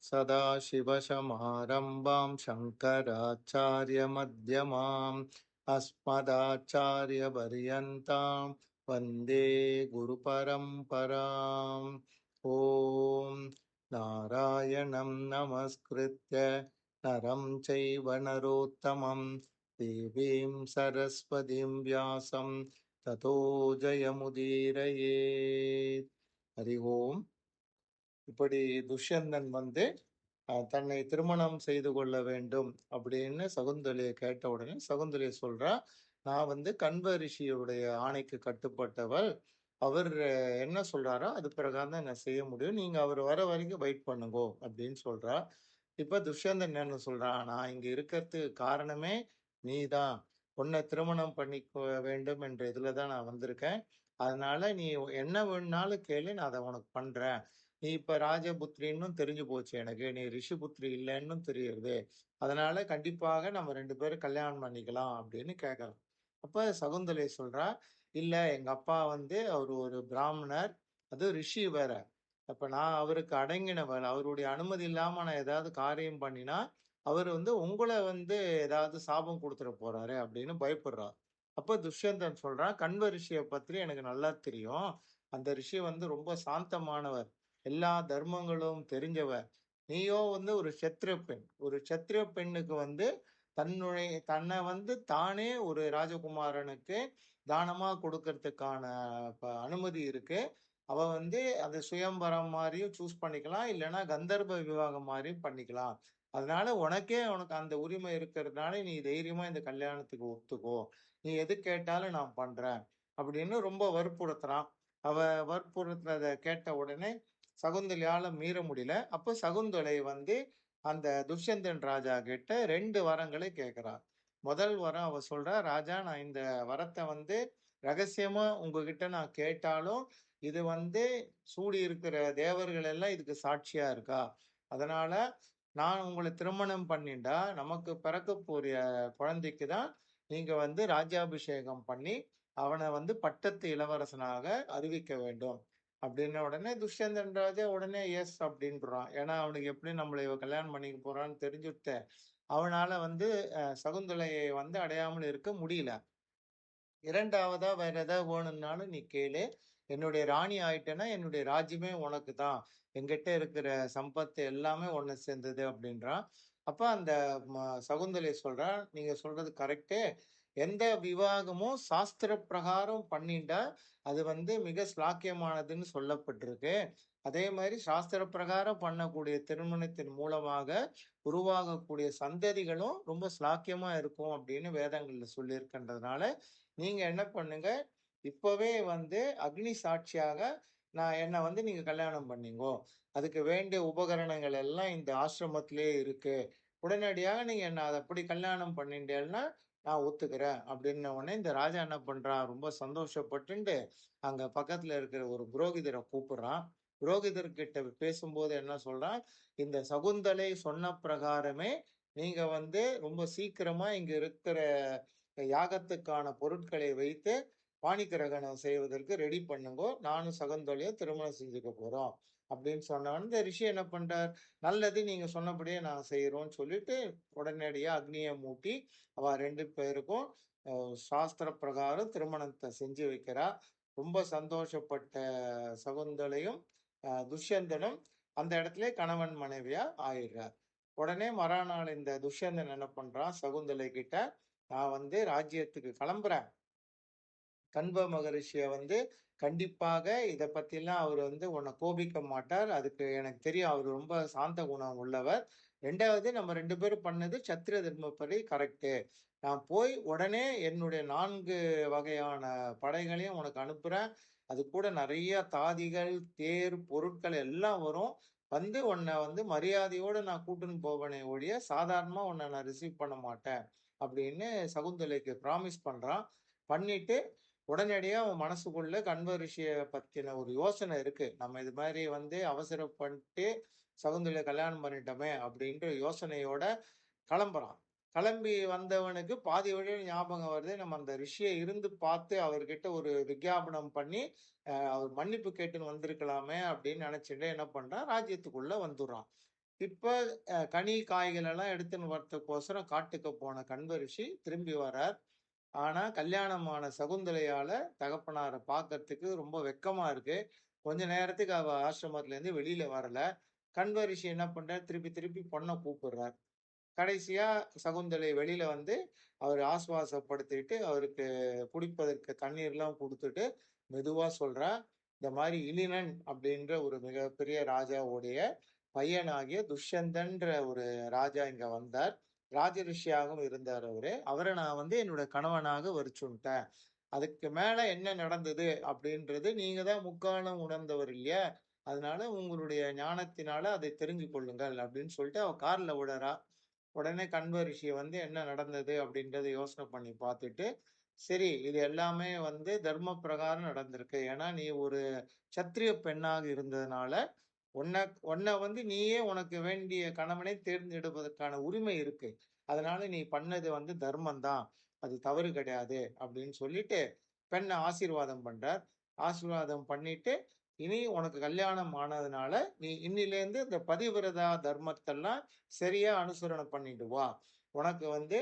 सदाशिवसमारम्भां शङ्कराचार्यमध्यमाम् अस्मदाचार्यपर्यन्तां वन्दे गुरुपरम्पराम्। ॐ नारायणं नमस्कृत्य नरं चैव नरोत्तमं देवीं सरस्वतीं व्यासं ततो जयमुदीरयेत्। हरि ओम्. இப்படி துஷ்யந்தன் வந்து தன்னை திருமணம் செய்து கொள்ள வேண்டும் அப்படின்னு சகுந்தலையை கேட்ட உடனே சகுந்தலை சொல்றா, நான் வந்து கண்வ ரிஷியுடைய ஆணைக்கு கட்டுப்பட்டவள். அவர் என்ன சொல்றாரோ அது பிரகாரம் தான் நான் செய்ய முடியும். நீங்க அவர் வர வரைக்கும் வெயிட் பண்ணுங்கோ அப்படின்னு சொல்றா. இப்ப துஷ்யந்தன் என்ன சொல்றான், நான் இங்க இருக்கிறதுக்கு காரணமே நீதான். உன்னை திருமணம் பண்ணிக்க வேண்டும் என்ற இதுல தான் நான் வந்திருக்கேன். அதனால நீ என்ன வேணும்னாலும் கேளு, நான் அதை உனக்கு பண்றேன். நீ இப்ப ராஜபுத்திரின்னும் தெரிஞ்சு போச்சு எனக்கு. நீ ரிஷிபுத்திரி இல்லைன்னும் தெரியுது. அதனால கண்டிப்பாக நம்ம 2 பேரும் கல்யாணம் பண்ணிக்கலாம் அப்படின்னு கேட்கறான். அப்ப சகுந்தலை சொல்றா, இல்ல எங்க அப்பா வந்து அவரு ஒரு பிராமணர், அது ரிஷி வேற. அப்ப நான் அவருக்கு அடங்கினவள். அவருடைய அனுமதி இல்லாம நான் ஏதாவது காரியம் பண்ணினா, அவரு வந்து உங்கள வந்து ஏதாவது சாபம் குடுத்துற போறாரு அப்படின்னு பயப்படுறா. அப்ப துஷ்யந்தன் சொல்றான், கண்வ ரிஷிய பத்தி எனக்கு நல்லா தெரியும். அந்த ரிஷி வந்து ரொம்ப சாந்தமானவர். எல்லா தர்மங்களும் தெரிஞ்சவர். நீயோ வந்து ஒரு க்ஷத்திரிய பெண். ஒரு க்ஷத்திரிய பெண்ணுக்கு வந்து தன்னை வந்து தானே ஒரு ராஜகுமாரனுக்கு தானமா கொடுக்கறதுக்கான அனுமதி இருக்கு. அவ வந்து அது சுயம்வரம் மாரியும் சூஸ் பண்ணிக்கலாம். இல்லன்னா கந்தர்ப்ப விவாகம் மாரியும் பண்ணிக்கலாம். அதனால உனக்கு அந்த உரிமை இருக்கிறதுனால நீ தைரியமா இந்த கல்யாணத்துக்கு ஒத்துக்கோ. நீ எது கேட்டாலும் நான் பண்றேன். அப்படின்னு ரொம்ப வற்புறுத்துறான். அவ வற்புறுத்துனத கேட்ட உடனே சகுந்தலையால மீற முடியல. அப்ப சகுந்தலை வந்து அந்த துஷ்யந்தன் ராஜா கிட்ட 2 வரங்களை கேட்கிறா. முதல் வரம் அவ சொல்றா, ராஜா நான் இந்த வரத்த வந்து ரகசியமா உங்ககிட்ட நான் கேட்டாலும், இது வந்து சூடி இருக்கிற தேவர்கள் எல்லாம் இதுக்கு சாட்சியா இருக்கா? அதனால நான் உங்கள திருமணம் பண்ணிண்டா, நமக்கு பிறக்கக்கூடிய குழந்தைக்கு தான் நீங்க வந்து ராஜ்யாபிஷேகம் பண்ணி, அவன வந்து பட்டத்து இளவரசனாக அறிவிக்க வேண்டும். அப்படின்ன உடனே துஷ்யந்தன் ராஜா உடனே எஸ் அப்படின்றான். ஏன்னா அவனுக்கு எப்படி நம்மள இவ கல்யாணம் பண்ணிக்க போறான்னு தெரிஞ்சுட்டு, அவனால வந்து சகுந்தலையை வந்து அடையாமல் இருக்க முடியல. 2வதா வேற ஏதாவது வேணும்னாலும் நீ கேளு. என்னுடைய ராணி ஆயிட்டேன்னா, என்னுடைய ராஜ்யமே உனக்கு தான். என்கிட்ட இருக்கிற சம்பத்து எல்லாமே ஒண்ணு சேர்ந்தது அப்படின்றான். அப்ப அந்த சகுந்தலை சொல்றா, நீங்க சொல்றது கரெக்ட்டு. எந்த விவாகமும் சாஸ்திர பிரகாரம் பண்ணிட்டா, அது வந்து மிக ஸ்லாக்கியமானதுன்னு சொல்லப்பட்டிருக்கு. அதே மாரி சாஸ்திர பிரகாரம் பண்ணக்கூடிய திருமணத்தின் மூலமாக உருவாகக்கூடிய சந்ததிகளும் ரொம்ப ஸ்லாக்கியமா இருக்கும் அப்படின்னு வேதங்கள்ல சொல்லியிருக்கின்றதுனால, நீங்க என்ன பண்ணுங்க, இப்பவே வந்து அக்னி சாட்சியாக என்ன வந்து நீங்க கல்யாணம் பண்ணிங்கோ. அதுக்கு வேண்டிய உபகரணங்கள் எல்லாம் இந்த ஆசிரமத்திலேயே இருக்கு. உடனடியாக நீங்க என்ன அத அப்படி கல்யாணம் பண்ணிட்டேன்னா, நான் ஒத்துக்கிறேன் அப்படின்ன உடனே இந்த ராஜா என்ன பண்றான், ரொம்ப சந்தோஷப்பட்டுண்டு, அங்க பக்கத்துல இருக்கிற ஒரு புரோகிதர கூப்பிடுறான். புரோகிதர்கிட்ட பேசும்போது என்ன சொல்றான், இந்த சகுந்தலை சொன்ன பிரகாரமே நீங்க வந்து ரொம்ப சீக்கிரமா இங்க இருக்கிற யாகத்துக்கான பொருட்களை வைத்து பாணி கிரகணம் செய்வதற்கு ரெடி பண்ணுங்கோ. நானும் சகுந்தலையும் திருமணம் செஞ்சுக்க போறோம். அப்படின்னு சொன்னவொடனே இந்த ரிஷி என்ன பண்றார், நல்லது நீங்க சொன்னபடியே நான் செய்றோம்ன்னு சொல்லிட்டு உடனடியா அக்னிய மூட்டி அவ 2 பேருக்கும் சாஸ்திர பிரகாரம் திருமணத்த செஞ்சு வைக்கிறா. ரொம்ப சந்தோஷப்பட்ட சகுந்தலையும், துஷ்யந்தனும் அந்த இடத்திலே கணவன் மனைவியா ஆயிடுறார். உடனே மறாநாள் இந்த துஷ்யந்தன் என்ன பண்றான், சகுந்தலை கிட்ட நான் வந்து ராஜ்யத்துக்கு கிளம்புறேன். கண்வ மகரிஷிய வந்து கண்டிப்பாக இத பத்திலாம் அவரு வந்து உன்ன கோபிக்க மாட்டார். அதுக்கு எனக்கு தெரியும். அவரு ரொம்ப சாந்த குணம் உள்ளவர். 2வது நம்ம 2 பேரும் பண்ணது சத்திர தர்மப்படி கரெக்ட்டு. நான் போய் உடனே என்னுடைய 4 வகையான படைகளையும் உனக்கு அனுப்புறேன். அது கூட நெறைய தாதிகள், தேர், பொருட்கள் எல்லாம் வரும். வந்து உன்ன வந்து மரியாதையோட நான் கூட்டின்னு போவேனே ஒழிய, சாதாரணமா உன்ன நான் ரிசீவ் பண்ண மாட்டேன். அப்படின்னு சகுந்தலைக்கு ப்ராமிஸ் பண்றான். பண்ணிட்டு உடனடியா அவன் மனசுக்குள்ள கண்வ ரிஷிய பத்தின ஒரு யோசனை இருக்கு. நம்ம இது மாரி வந்து அவசரப்பட்டு சகுந்தலைய கல்யாணம் பண்ணிட்டோமே அப்படின்ற யோசனையோட கிளம்புறான். கிளம்பி வந்தவனுக்கு பாதி வழியில ஞாபகம் வருது. நம்ம அந்த ரிஷிய இருந்து பார்த்து அவர்கிட்ட ஒரு விஞ்ஞாபனம் பண்ணி, அவர் மன்னிப்பு கேட்டுன்னு வந்திருக்கலாமே அப்படின்னு நினைச்சுட்டு என்ன பண்றான், ராஜ்யத்துக்குள்ள வந்துர்றான். இப்ப கனி, காய்கள் எல்லாம் எடுத்துன்னு வரதுக்கோசரம் காட்டுக்கு போன கண்வ ரிஷி திரும்பி வரார். ஆனா, கல்யாணமான சகுந்தலையால தகப்பனார பார்க்கறதுக்கு ரொம்ப வெட்கமா இருக்கு. கொஞ்ச நேரத்துக்கு அவ ஆசிரமத்திலேருந்து வெளியில வரல. கண்வ ரிஷி என்ன பண்றார், திருப்பி திருப்பி பொண்ண கூப்பிடுறார். கடைசியா சகுந்தலை வெளியில வந்து அவர ஆசுவாசப்படுத்திட்டு, அவருக்கு குடிப்பதற்கு தண்ணீர்லாம் குடுத்துட்டு, மெதுவா சொல்றா, இந்த மாரி இளினன் அப்படின்ற ஒரு மிகப்பெரிய ராஜாவுடைய பையனாகிய துஷ்யந்தன்ற ஒரு ராஜா இங்க வந்தார். ராஜ ரிஷியாகவும் இருந்தார் அவரு. அவர நான் வந்து என்னோட கணவனாக வரிச்சுன்ட்டேன். அதுக்கு மேல என்ன நடந்தது அப்படின்றது நீங்க தான் முக்காலம் உணர்ந்தவர் இல்லையா? அதனால உங்களுடைய ஞானத்தினால அதை தெரிஞ்சு கொள்ளுங்கள் அப்படின்னு சொல்லிட்டு அவ கால்ல விழறா. உடனே கண்வ ரிஷி வந்து என்ன நடந்தது அப்படின்றத யோசனை பண்ணி பார்த்துட்டு, சரி இது எல்லாமே வந்து தர்ம பிரகாரம் நடந்திருக்கு. ஏன்னா நீ ஒரு சத்திரிய பெண்ணாக இருந்ததுனால, உன்ன உன்ன வந்து நீயே உனக்கு வேண்டிய கணவனை தேர்ந்தெடுப்பதற்கான உரிமை இருக்கு. அதனால நீ பண்ணது வந்து தர்மம் தான். அது தவறு கிடையாது அப்படின்னு சொல்லிட்டு, பெண்ண ஆசீர்வாதம் பண்றார். ஆசீர்வாதம் பண்ணிட்டு, இனி உனக்கு கல்யாணம் ஆனதுனால, நீ இன்னிலேருந்து இந்த பதிவிரதா தர்மத்தெல்லாம் சரியா அனுசரணை பண்ணிட்டு வா. உனக்கு வந்து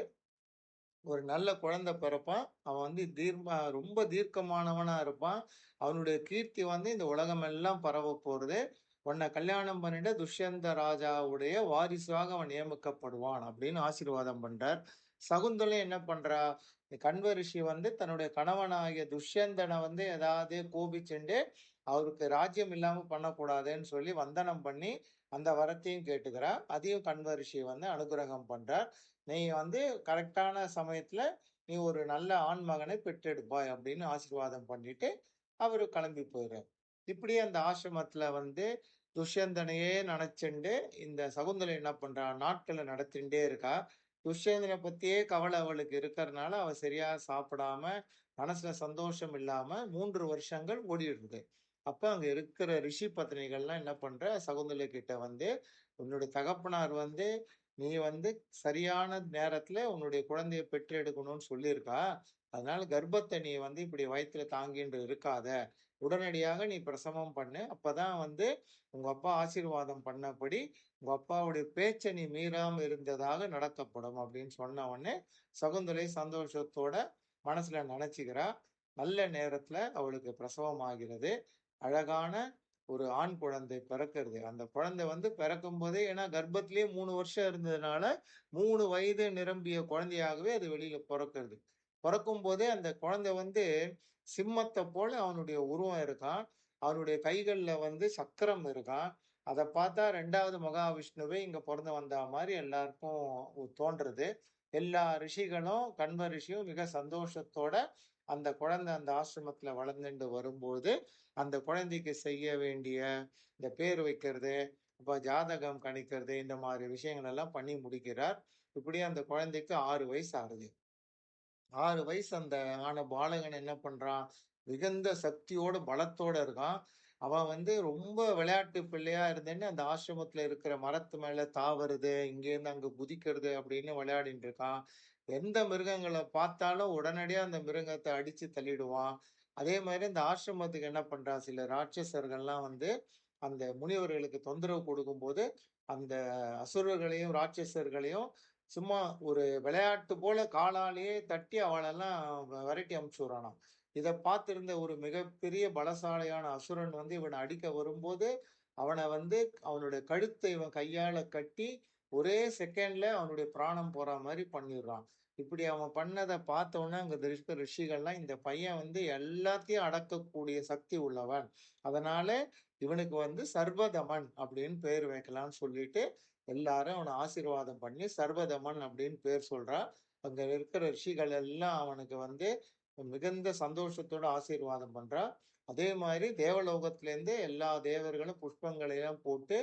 ஒரு நல்ல குழந்தை பிறப்பான். அவன் வந்து ரொம்ப தீர்க்கமானவனா இருப்பான். அவனுடைய கீர்த்தி வந்து இந்த உலகமெல்லாம் பரவப் போறது. உன்னை கல்யாணம் பண்ணிட்டு துஷ்யந்த ராஜாவுடைய வாரிசாக அவன் நியமிக்கப்படுவான் அப்படின்னு ஆசீர்வாதம் பண்றார். சகுந்தலை என்ன பண்றா? கண்வ ரிஷி வந்து தன்னுடைய கணவனாகிய துஷ்யந்தன வந்து ஏதாவது கோபிச்சுண்டு, அவருக்கு ராஜ்யம் இல்லாம பண்ணக்கூடாதுன்னு சொல்லி வந்தனம் பண்ணி, அந்த வரத்தையும் கேட்டுக்கிறா. அதையும் கண்வ ரிஷி வந்து அனுக்கிரகம் பண்றார். நீ வந்து கரெக்டான சமயத்துல நீ ஒரு நல்ல ஆண் மகனை பெற்றெடுப்பாய் அப்படின்னு ஆசீர்வாதம் பண்ணிட்டு அவரு கிளம்பி போயிறாரு. இப்படியே அந்த ஆசிரமத்துல வந்து துஷ்யந்தனையே நினைச்சுண்டு இந்த சகுந்தலை என்ன பண்றா, நாட்கள நடத்திண்டே இருக்கா. துஷ்யந்தன பத்தியே கவலை அவளுக்கு இருக்கறனால, அவ சரியா சாப்பிடாம, மனசுல சந்தோஷம் இல்லாம 3 வருஷங்கள் ஓடிடுது. அப்ப அங்க இருக்கிற ரிஷி பத்னிகள்லாம் என்ன பண்ற, சகுந்தலை கிட்ட வந்து, "உன்னுடைய தகப்பனார் வந்து நீ வந்து சரியான நேரத்துல உன்னுடைய குழந்தைய பெற்றெடுக்கணும்னு சொல்லியிருக்கா. அதனால கர்ப்பத்த நீ வந்து இப்படி வயித்துல தாங்கிண்டு இருக்காத. உடனடியாக நீ பிரசவம் பண்ணு. அப்பதான் வந்து உங்க அப்பா ஆசீர்வாதம் பண்ணபடி, உங்க அப்பாவுடைய பேச்ச நீ மீறாம இருந்ததாக நடக்கப்படும்." அப்படின்னு சொன்ன உடனே, சகுந்தலை சந்தோஷத்தோட மனசுல நெனச்சுக்கிறா. நல்ல நேரத்துல அவளுக்கு பிரசவம் ஆகிறது. அழகான ஒரு ஆண் குழந்தை பிறக்கிறது. அந்த குழந்தை வந்து பிறக்கும்போதே ஏன்னா கர்ப்பத்திலேயே 3 வருஷம் இருந்ததுனால, 3 வயது நிரம்பிய குழந்தையாகவே அது வெளியில பொறக்கிறது. பொறக்கும்போதே அந்த குழந்தை வந்து சிம்மத்த போல அவனுடைய உருவம் இருக்கான். அவனுடைய கைகள்ல வந்து சக்கரம் இருக்கான். அத பார்த்தா 2வது மகாவிஷ்ணுவே இங்க பொறந்து வந்தா மாரி எல்லாருக்கும் தோன்றுது. எல்லா ரிஷிகளும், கண்வ ரிஷியும் மிக சந்தோஷத்தோட அந்த குழந்தை அந்த ஆசிரமத்துல வளர்ந்துண்டு வரும்போது, அந்த குழந்தைக்கு செய்ய வேண்டிய இந்த பேர் வைக்கிறது, அப்ப ஜாதகம் கணிக்கிறது, இந்த மாரி விஷயங்கள் எல்லாம் பண்ணி முடிக்கிறார். இப்படியே அந்த குழந்தைக்கு 6 வயசு ஆகுது. 6 வயசு அந்த ஆன பாலகன் என்ன பண்றான்? மிகுந்த சக்தியோட, பலத்தோட இருக்கான். அவன் வந்து ரொம்ப விளையாட்டு பிள்ளையா இருந்தேன்னு, அந்த ஆசிரமத்தில இருக்கிற மரத்து மேல தாவுறது, இங்கேருந்து அங்க குதிக்கிறது அப்படின்னு விளையாடிட்டு இருக்கான். எந்த மிருகங்கள பார்த்தாலும் உடனடியா அந்த மிருகத்த அடிச்சு தள்ளிடுவான். அதே மாரி இந்த ஆசிரமத்துக்கு என்ன பண்றான், சில ராட்சசர்கள்லாம் வந்து அந்த முனிவர்களுக்கு தொந்தரவு கொடுக்கும்போது, அந்த அசுரர்களையும், ராட்சசர்களையும் சும்மா ஒரு விளையாட்டு போல காலாலேயே தட்டி அவளெல்லாம் விரட்டி அனுப்பிச்சு விடுறானாம். இத பார்த்திருந்த ஒரு மிகப்பெரிய பலசாலியான அசுரன் வந்து இவன அடிக்க வரும்போது, அவன வந்து அவனுடைய கழுத்த இவன் கையால கட்டி, ஒரே செகண்ட்ல அவனுடைய பிராணம் போற மாரி பண்ணிடுறான். இப்படி அவன் பண்ணத பார்த்த உடனே அங்க இருக்க ரிஷிகள்லாம், இந்த பையன் வந்து எல்லாத்தையும் அடக்கக்கூடிய சக்தி உள்ளவன். அதனால இவனுக்கு வந்து சர்வதமன் அப்படின்னு பேர் வைக்கலாம்னு சொல்லிட்டு, எல்லாரும் அவன ஆசீர்வாதம் பண்ணி சர்வதமன் அப்படின்னு பேர் சொல்றா. அங்க இருக்கிற ரிஷிகள் எல்லாம் அவனுக்கு வந்து மிகுந்த சந்தோஷத்தோட ஆசீர்வாதம் பண்றா. அதே மாதிரி தேவலோகத்திலேருந்து எல்லா தேவர்களும் புஷ்பங்களை எல்லாம் போட்டு,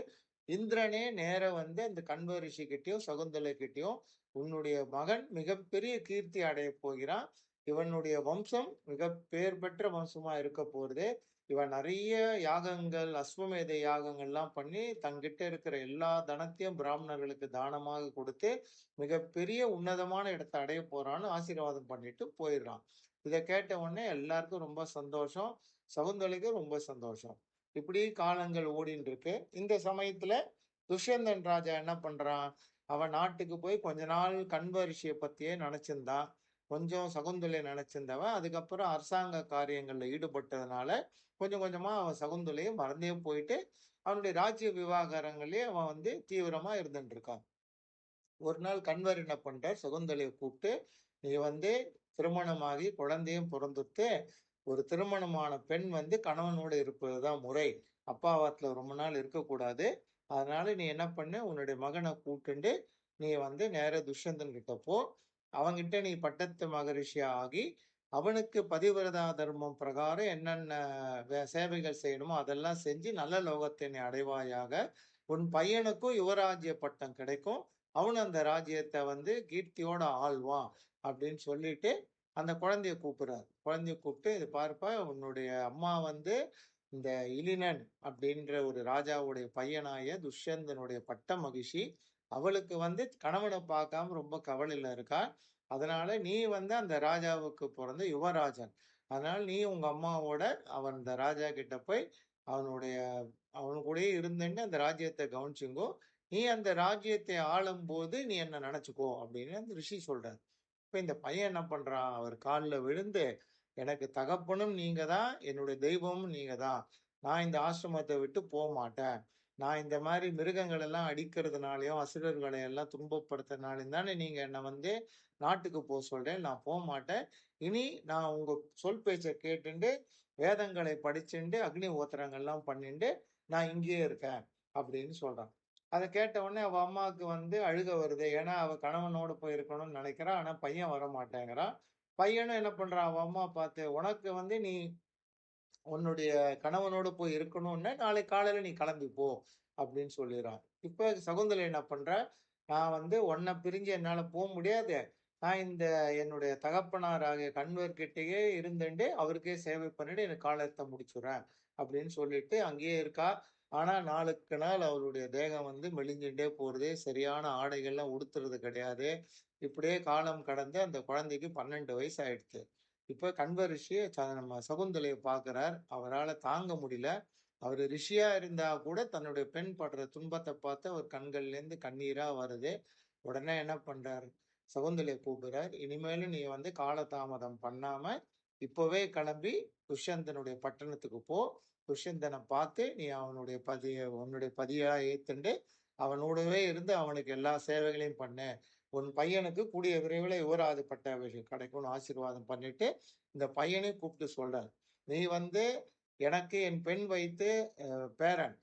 இந்திரனே நேரா வந்து அந்த கண்வ ரிஷிகிட்டயும், சகுந்தலை கிட்டயும், "உன்னுடைய மகன் மிகப்பெரிய கீர்த்தி அடையப் போகிறான். இவனுடைய வம்சம் மிக பேர் பெற்ற வம்சமா இருக்கப் போறது. இவன் நெறைய யாகங்கள், அஸ்வமேத யாகங்கள்லாம் பண்ணி, தன்கிட்ட இருக்கிற எல்லா தனத்தையும் பிராமணர்களுக்கு தானமாக கொடுத்து, மிகப்பெரிய உன்னதமான இடத்த அடையப் போறான்னு ஆசீர்வாதம் பண்ணிட்டு போயிடுறான். இத கேட்ட உடனே எல்லாருக்கும் ரொம்ப சந்தோஷம். சகுந்தலைக்கும் ரொம்ப சந்தோஷம். இப்படி காலங்கள் ஓடின்னு இருக்கு. இந்த சமயத்துல துஷ்யந்தன் ராஜா என்ன பண்றான்? அவன் நாட்டுக்கு போய் கொஞ்ச நாள் கண்வ ரிஷிய பத்தியே நெனச்சிருந்தான். கொஞ்சம் சகுந்தலைய நெனச்சிருந்தவன், அதுக்கப்புறம் அரசாங்க காரியங்கள்ல ஈடுபட்டதுனால, கொஞ்சம் கொஞ்சமா அவன் சகுந்தலைய மறந்தே போயிட்டு, அவனுடைய ராஜ்ய விவகாரங்கள்லயே அவன் வந்து தீவிரமா இருந்துட்டு இருக்கான். ஒரு நாள் கண்வர் என்ன பண்றார், சகுந்தலைய கூப்ட்டு, "நீ வந்து திருமணமாகி குழந்தையும் பொறந்துட்டு, ஒரு திருமணமான பெண் வந்து கணவனோடு இருப்பது தான் முறை. அப்பாவாத்துல ரொம்ப நாள் இருக்கக்கூடாது. அதனால நீ என்ன பண்ணு, உன்னுடைய மகன கூட்டுண்டு, நீ வந்து நேரா துஷ்யந்தன் கிட்ட போ. அவன்கிட்ட நீ பட்டத்து மகரிஷியா ஆகி, அவனுக்கு பதிவிரதா தர்மம் பிரகாரம் என்னென்ன சேவைகள் செய்யணுமோ அதெல்லாம் செஞ்சு நல்ல லோகத்தை நீ அடைவாயாக. உன் பையனுக்கும் யுவராஜ்ய பட்டம் கிடைக்கும். அவனும் அந்த ராஜ்யத்த வந்து கீர்த்தியோட ஆள்வான்." அப்படின்னு சொல்லிட்டு, அந்த குழந்தைய கூப்பிடுறார். குழந்தைய கூப்பிட்டு, "இது பாருப்பா, உன்னுடைய அம்மா வந்து இந்த இலினன் அப்படின்ற ஒரு ராஜாவுடைய பையனாய துஷ்யந்தனுடைய பட்ட மகிஷி. அவளுக்கு வந்து கணவன பார்க்காம ரொம்ப கவலையில இருக்கா. அதனால நீ வந்து அந்த ராஜாவுக்கு பொறந்த யுவராஜன். அதனால நீ உங்க அம்மாவோட அவன் அந்த ராஜா கிட்ட போய் அவனுடைய அவன் கூடயே இருந்துண்டு அந்த ராஜ்யத்த கவனிச்சுங்கோ. நீ அந்த ராஜ்யத்தை ஆளும்போது நீ என்ன நெனச்சுக்கோ" அப்படின்னு அந்த ரிஷி சொல்றார். இப்ப இந்த பையன் என்ன பண்றான், அவர் கால்ல விழுந்து, "எனக்கு தகப்பனும் நீங்க தான், என்னுடைய தெய்வமும் நீங்க தான். நான் இந்த ஆசிரமத்த விட்டு போமாட்டேன். நான் இந்த மாரி மிருகங்கள் எல்லாம் அடிக்கிறதுனாலயும், அசுரர்களை எல்லாம் துன்பப்படுத்துறதுனாலயும் தானே நீங்க என்ன வந்து நாட்டுக்கு சொல்றேன். நான் போமாட்டேன். இனி நான் உங்க சொல் பேச்ச கேட்டுண்டு, வேதங்களை படிச்சுண்டு, அக்னி ஹோத்திரங்கள்லாம் பண்ணிண்டு, நான் இங்கேயே இருக்கேன்." அப்படின்னு சொல்றான். அத கேட்ட உடனே அவ அம்மாவுக்கு வந்து அழுகை வருது. ஏன்னா, அவ கணவனோட போய் இருக்கணும்னு நெனைக்கிறா. ஆனா, பையன் வரமாட்டேங்கிறான். பையனும் என்ன பண்றான், அவ அம்மா பார்த்து, "உனக்கு வந்து நீ உன்னுடைய கணவனோட போய் இருக்கணும்னா, நாளைக்கு காலையில நீ கிளம்பி போ" அப்படின்னு சொல்லிர்றான். இப்ப சகுந்தலை என்ன பண்றா, "நான் வந்து உன்ன பிரிஞ்சு என்னால முடியாது. நான் இந்த என்னுடைய தகப்பனாராகிய கன்வர்கிட்டயே இருந்துண்டு, அவருக்கே சேவை பண்ணிட்டு எனக்கு காரியத்த முடிச்சுடுறேன்" அப்படின்னு சொல்லிட்டு அங்கேயே இருக்கா. ஆனா, நாளுக்கு நாள் அவளுடைய தேகம் வந்து மெலிஞ்சுண்டே போறது. சரியான ஆடைகள்லாம் உடுத்துறது கிடையாது. இப்படியே காலம் கடந்து அந்த குழந்தைக்கு 12 வயசு ஆயிடுச்சு. இப்ப கண்வ ரிஷி நம்ம சகுந்தலைய பார்க்கிறார். அவரால தாங்க முடியல. அவரு ரிஷியா இருந்தா கூட தன்னுடைய பெண் படுற துன்பத்த பார்த்து அவர் கண்கள்லேருந்து கண்ணீரா வருது. உடனே என்ன பண்றார், சகுந்தலைய கூப்பிடுறார். "இனிமேலும் நீ வந்து காலதாமதம் பண்ணாம, இப்பவே கிளம்பி துஷ்யந்தனுடைய பட்டணத்துக்கு போ. துஷ்யந்தன பார்த்து நீ அவனுடைய உன்னுடைய பதியா ஏத்துண்டு, அவனோடவே இருந்து அவனுக்கு எல்லா சேவைகளையும் பண்ணு. உன் பையனுக்கு கூடிய விரைவில யுவராஜ பட்டாபிஷேகம் கிடைக்கும்னு ஆசீர்வாதம் பண்ணிட்டு, இந்த பையனையும் கூப்பிட்டு சொல்றார். "நீ வந்து எனக்கு என் பெண் வைத்து பேரன்.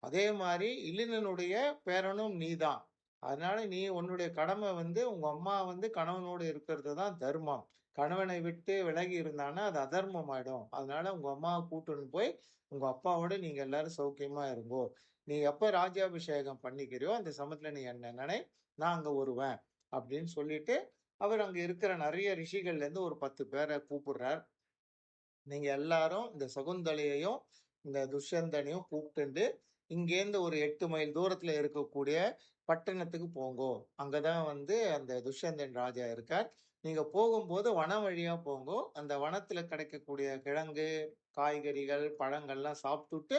அதே மாரி இளினனுடைய பேரனும் நீதான். அதனால நீ உன்னுடைய கடமை வந்து உங்க அம்மா வந்து கணவனோடு இருக்கிறது தான் தர்மம். கணவனை விட்டு விலகி இருந்தான்னா, அது அதர்மம் ஆயிடும். அதனால உங்க அம்மாவ கூட்டின்னு போய், உங்க அப்பாவோட நீங்க எல்லாரும் சௌக்கியமா இருங்கோ. நீ எப்ப ராஜ்யாபிஷேகம் பண்ணிக்கிறியோ, அந்த சமயத்துல நீ என்ன நெனை, நான் அங்க வருவேன்." அப்படின்னு சொல்லிட்டு, அவர் அங்க இருக்கிற நெறைய ரிஷிகள்லேருந்து ஒரு 10 பேர கூப்பிடுறார். நீங்க எல்லாரும் இந்த சகுந்தலையையும், இந்த துஷ்யந்தனையும் கூப்ட்டுண்டு, இங்கேருந்து ஒரு 8 மைல் தூரத்துல இருக்கக்கூடிய பட்டணத்துக்கு போங்கோ. அங்க தான் வந்து அந்த துஷ்யந்தன் ராஜா இருக்கார். நீங்க போகும்போது வனம் வழியா போங்கோ. அந்த வனத்துல கிடைக்கக்கூடிய கிழங்கு, காய்கறிகள், பழங்கள்லாம் சாப்ட்டுட்டு,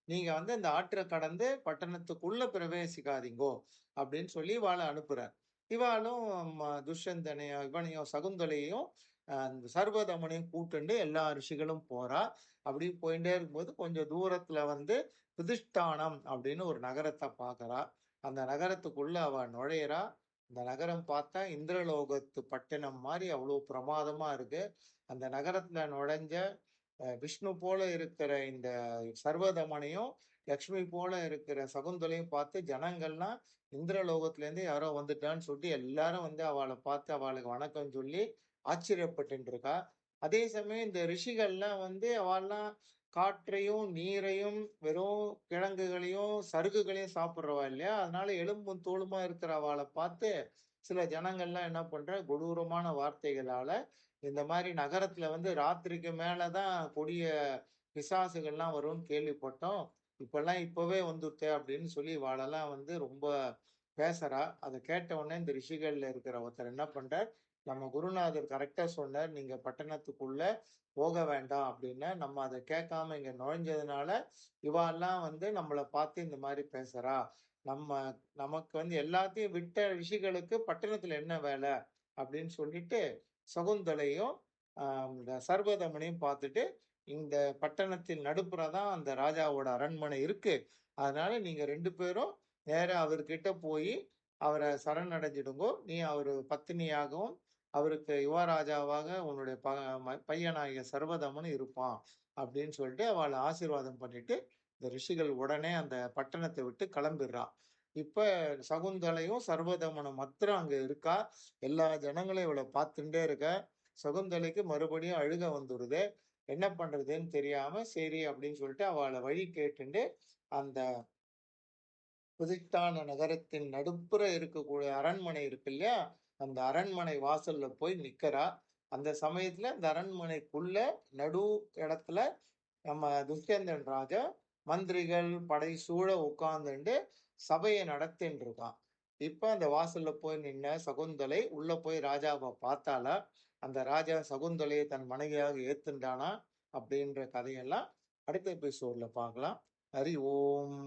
நீங்க வந்து அந்த ஆற்ற கடந்து பட்டணத்துக்குள்ள பிரவேசிக்காதீங்கோ, அப்படின்னு சொல்லி இவாள அனுப்புறார். இவாளும் துஷ்யந்தனையும், இவனையும் சகுந்தலையையும் அந்த சர்வதமனையும் கூட்டுண்டு எல்லா ரிஷிகளும் போறா. அப்படி போயிட்டே இருக்கும்போது கொஞ்சம் தூரத்துல வந்து பிதிஷ்டானம் அப்படின்னு ஒரு நகரத்த பார்க்கிறா. அந்த நகரத்துக்குள்ள அவ நுழையிறா. அந்த நகரம் பார்த்தா இந்திரலோகத்து பட்டணம் மாரி அவ்வளோ பிரமாதமா இருக்கு. அந்த நகரத்துல நுழைஞ்ச விஷ்ணு போல இருக்கிற இந்த சர்வதமனையும், லக்ஷ்மி போல இருக்கிற சகுந்தலையும் பார்த்து ஜனங்கள்லாம் இந்திரலோகத்திலேருந்து யாரோ வந்துட்டான்னு சொல்லிட்டு எல்லாரும் வந்து அவள பார்த்து அவளுக்கு வணக்கம் சொல்லி ஆச்சரியப்பட்டுட்டு இருக்கா. அதே சமயம் இந்த ரிஷிகள்லாம் வந்து அவள்லாம் காற்றையும், நீரையும், வெறும் கிழங்குகளையும், சருகுகளையும் சாப்பிடுறவா இல்லையா? அதனால எலும்பும் தோலுமா இருக்கிற அவள பார்த்து சில ஜனங்கள்லாம் என்ன பண்றா, கொடூரமான வார்த்தைகளால இந்த மாரி நகரத்துல வந்து ராத்திரிக்கு மேல தான் கொடிய பிசாசுகள்லாம் வரும்னு கேள்விப்பட்டோம். இப்பவே வந்துருத்தே அப்படின்னு சொல்லி இவாளெல்லாம் வந்து ரொம்ப பேசறா. அத கேட்ட உடனே இந்த ரிஷிகள்ல இருக்கிற ஒருத்தர் என்ன பண்றார், நம்ம குருநாதர் கரெக்ட்டா சொன்னார். நீங்க பட்டணத்துக்குள்ள போக வேண்டாம் அப்படின்னு. நம்ம அத கேட்காம இங்க நுழைஞ்சதுனால, இவால்லாம் வந்து நம்மள பார்த்து இந்த மாரி பேசுறா. நம்ம நமக்கு வந்து எல்லாத்தையும் விட்ட ரிஷிகளுக்கு பட்டணத்துல என்ன வேல? அப்படின்னு சொல்லிட்டு சகுந்தலையும், இந்த சர்வதமனையும் பார்த்துட்டு, இந்த பட்டணத்தின் நடுப்புற தான் அந்த ராஜாவோட அரண்மனை இருக்கு. அதனால நீங்க 2 பேரும் நேரா அவர்கிட்ட போயி அவர சரணடைஞ்சிடுங்கோ. நீ அவரு பத்தினியாகவும், அவருக்கு யுவராஜாவாக உன்னுடைய பையனாகிய சர்வதமன் இருப்பான். அப்படின்னு சொல்லிட்டு அவள ஆசீர்வாதம் பண்ணிட்டு, இந்த ரிஷிகள் உடனே அந்த பட்டணத்த விட்டு கிளம்பிர்றா. இப்ப சகுந்தலையும், சர்வதமனும் மாத்திரம் அங்க இருக்கா. எல்லா ஜனங்களும் இவள பார்த்துண்டே இருக்க. சகுந்தலைக்கு மறுபடியும் அழுகை வந்துடுது. என்ன பண்றதுன்னு தெரியாம, சரி அப்படின்னு சொல்லிட்டு அவள வழி கேட்டுண்டு, அந்த புதித்தான நகரத்தின் நடுப்புற இருக்கக்கூடிய அரண்மனை இருக்கு இல்லையா? அந்த அரண்மனை வாசல்ல போய் நிக்கிறா. அந்த சமயத்துல அந்த அரண்மனைக்குள்ள நடு இடத்துல நம்ம துஷ்யந்தன் ராஜா மந்திரிகள் படை சூழ உட்கார்ந்துண்டு சபைய நடத்தின்னு இருக்கான். இப்ப அந்த வாசல்ல போய் நின்ன சகுந்தலை உள்ள போய் ராஜாவ பார்த்தாளா? அந்த ராஜா சகுந்தலையை தன் மனைவியாக ஏத்துண்டானா? அப்படின்ற கதையெல்லாம் அடுத்த எபிசோட்ல பார்க்கலாம். ஹரி ஓம்.